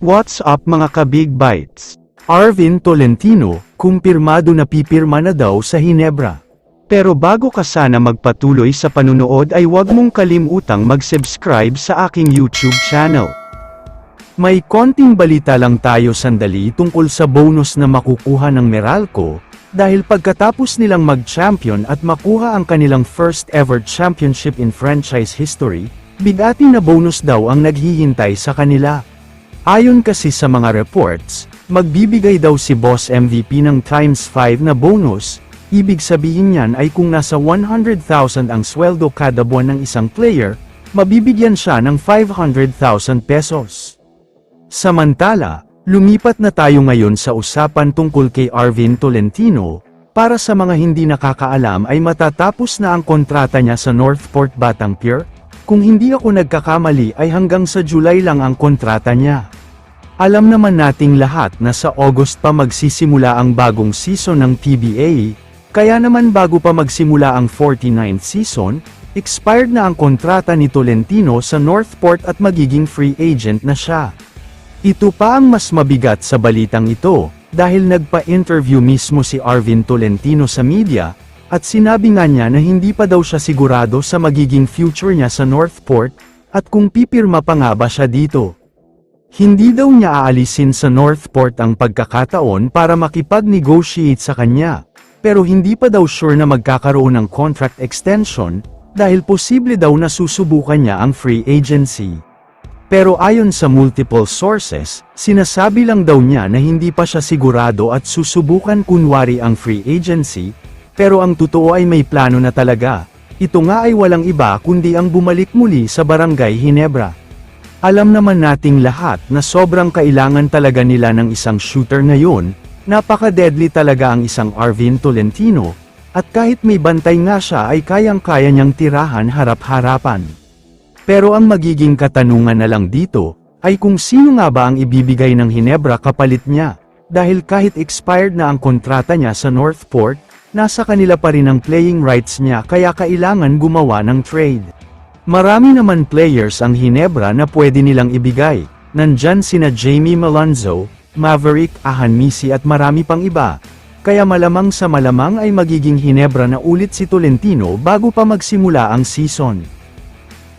What's up mga ka-Big Bites? Arvin Tolentino, kumpirmado na pipirma na daw sa Hinebra. Pero bago ka sana magpatuloy sa panunood ay huwag mong kalimutang mag-subscribe sa aking YouTube channel. May konting balita lang tayo sandali tungkol sa bonus na makukuha ng Meralco, dahil pagkatapos nilang mag-champion at makuha ang kanilang first ever championship in franchise history, bigati na bonus daw ang naghihintay sa kanila. Ayon kasi sa mga reports, magbibigay daw si Boss MVP ng ×5 na bonus. Ibig sabihin niyan ay kung nasa 100,000 ang sweldo kada buwan ng isang player, mabibigyan siya ng 500,000 pesos. Samantala, lumipat na tayo ngayon sa usapan tungkol kay Arvin Tolentino. Para sa mga hindi nakakaalam ay matatapos na ang kontrata niya sa Northport Batang Pier. Kung hindi ako nagkakamali ay hanggang sa July lang ang kontrata niya. Alam naman nating lahat na sa August pa magsisimula ang bagong season ng PBA, kaya naman bago pa magsimula ang 49th season, expired na ang kontrata ni Tolentino sa Northport at magiging free agent na siya. Ito pa ang mas mabigat sa balitang ito, dahil nagpa-interview mismo si Arvin Tolentino sa media, at sinabi nga niya na hindi pa daw siya sigurado sa magiging future niya sa Northport, at kung pipirma pa nga ba siya dito. Hindi daw niya aalisin sa Northport ang pagkakataon para makipag-negotiate sa kanya, pero hindi pa daw sure na magkakaroon ng contract extension, dahil posible daw na susubukan niya ang free agency. Pero ayon sa multiple sources, sinasabi lang daw niya na hindi pa siya sigurado at susubukan kunwari ang free agency, pero ang totoo ay may plano na talaga. Ito nga ay walang iba kundi ang bumalik muli sa Barangay Hinebra. Alam naman nating lahat na sobrang kailangan talaga nila ng isang shooter ngayon, napaka-deadly talaga ang isang Arvin Tolentino, at kahit may bantay nga siya ay kayang-kaya niyang tirahan harap-harapan. Pero ang magiging katanungan na lang dito, ay kung sino nga ba ang ibibigay ng Hinebra kapalit niya, dahil kahit expired na ang kontrata niya sa Northport, nasa kanila pa rin ang playing rights niya kaya kailangan gumawa ng trade. Marami naman players ang Hinebra na pwede nilang ibigay, nandyan sina Jamie Malonzo, Maverick Ahanmisi at marami pang iba, kaya malamang sa malamang ay magiging Hinebra na ulit si Tolentino bago pa magsimula ang season.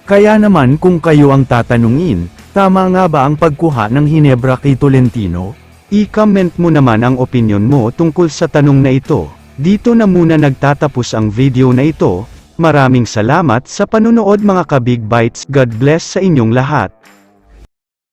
Kaya naman kung kayo ang tatanungin, tama nga ba ang pagkuha ng Hinebra kay Tolentino? I-comment mo naman ang opinion mo tungkol sa tanong na ito. Dito na muna nagtatapos ang video na ito. Maraming salamat sa panunood mga ka-Big Bites. God bless sa inyong lahat.